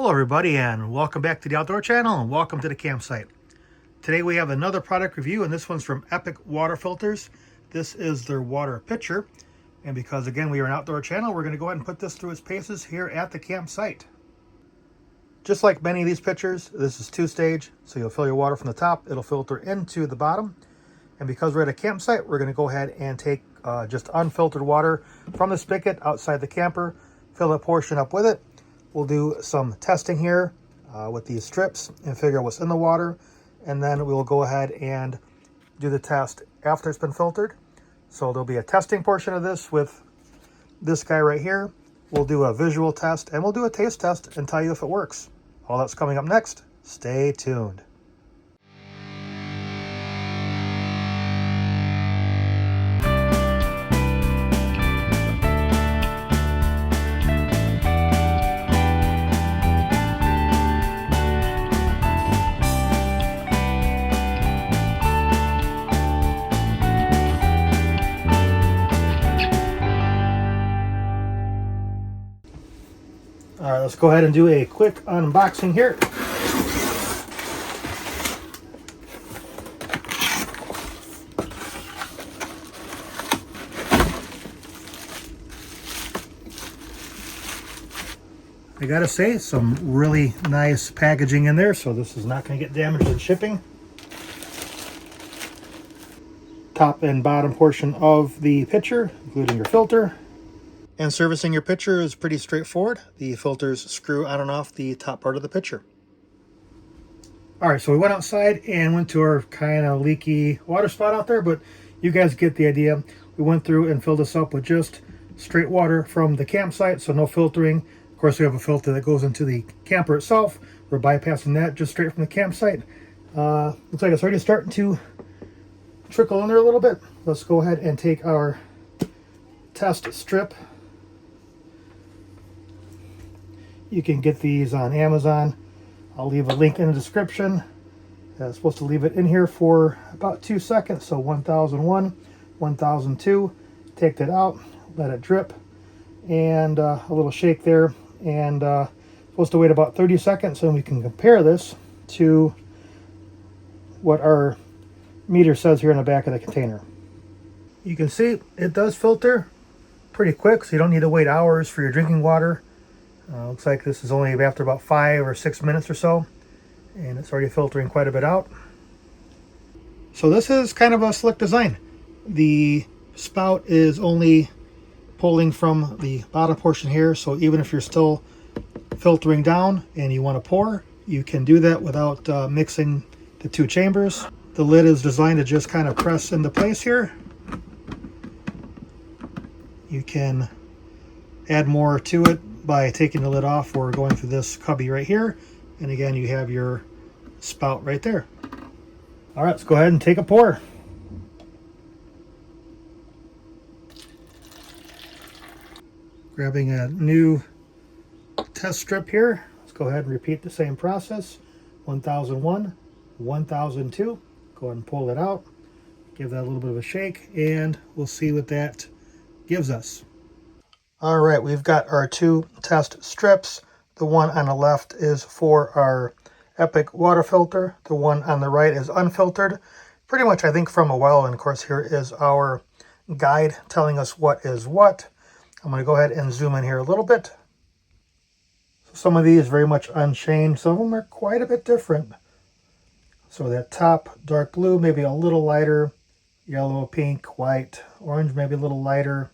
Hello everybody, and welcome back to the Outdoor Channel, and welcome to the campsite. Today we have another product review, and this one's from Epic Water Filters. This is their water pitcher, and because again we are an outdoor channel, we're going to go ahead and put this through its paces here at the campsite. Just like many of these pitchers, this is two-stage, so you'll fill your water from the top, it'll filter into the bottom, and because we're at a campsite, we're going to go ahead and take just unfiltered water from the spigot outside the camper, fill a portion up with it. We'll do some testing here with these strips and figure out what's in the water, and then we'll go ahead and do the test after it's been filtered. So there'll be a testing portion of this with this guy right here. We'll do a visual test and we'll do a taste test and tell you if it works. All that's coming up next. Stay tuned. All right, let's go ahead and do a quick unboxing here. I gotta say, some really nice packaging in there, so this is not going to get damaged in shipping. Top and bottom portion of the pitcher, including your filter. And servicing your pitcher is pretty straightforward. The filters screw on and off the top part of the pitcher. All right, so we went outside and went to our kind of leaky water spot out there, but you guys get the idea. We went through and filled this up with just straight water from the campsite, so no filtering. Of course, we have a filter that goes into the camper itself. We're bypassing that just straight from the campsite. Looks like it's already starting to trickle in there a little bit. Let's go ahead and take our test strip. You can get these on Amazon. I'll leave a link in the description. I'm supposed to leave it in here for about 2 seconds. So 1001, 1002. Take that out, let it drip, and a little shake there. And supposed to wait about 30 seconds, and we can compare this to what our meter says here in the back of the container. You can see it does filter pretty quick, so you don't need to wait hours for your drinking water. Looks like this is only after about 5 or 6 minutes or so, and it's already filtering quite a bit out. So this is kind of a slick design. The spout is only pulling from the bottom portion here, so even if you're still filtering down and you want to pour, you can do that without mixing the two chambers. The lid is designed to just kind of press into place here. You can add more to it by taking the lid off or going through this cubby right here, and again you have your spout right there. All right, let's go ahead and take a pour. Grabbing a new test strip here, let's go ahead and repeat the same process. 1001, 1002. Go ahead and pull it out, give that a little bit of a shake, and we'll see what that gives us. All right, we've got our two test strips. The one on the left is for our Epic water filter. The one on the right is unfiltered. Pretty much, I think, from a well. And of course, here is our guide telling us what is what. I'm going to go ahead and zoom in here a little bit. So some of these very much unchanged. Some of them are quite a bit different. So that top, dark blue, maybe a little lighter. Yellow, pink, white, orange, maybe a little lighter.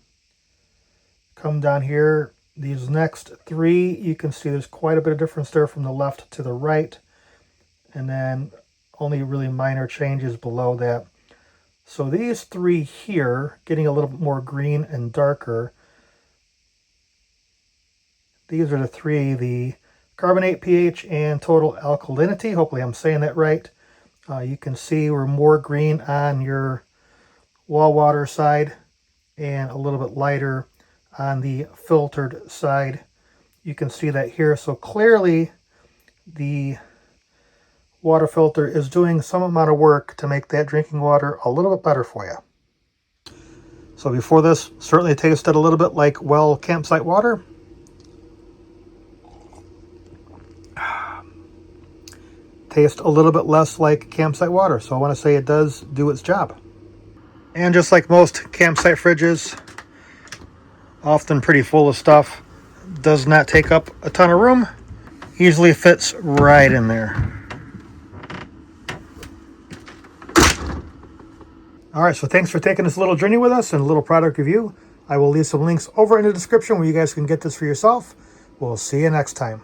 Come down here, these next three, you can see there's quite a bit of difference there from the left to the right. And then only really minor changes below that. So these three here, getting a little bit more green and darker. These are the three, the carbonate pH and total alkalinity. Hopefully I'm saying that right. You can see we're more green on your well water side and a little bit lighter on the filtered side. You can see that here. So clearly the water filter is doing some amount of work to make that drinking water a little bit better for you. So before this, certainly tasted a little bit like well campsite water. taste a little bit less like campsite water. So I want to say it does do its job. And just like most campsite fridges, often pretty full of stuff, does not take up a ton of room, easily fits right in there. All right, so thanks for taking this little journey with us and a little product review. I will leave some links over in the description where you guys can get this for yourself. We'll see you next time.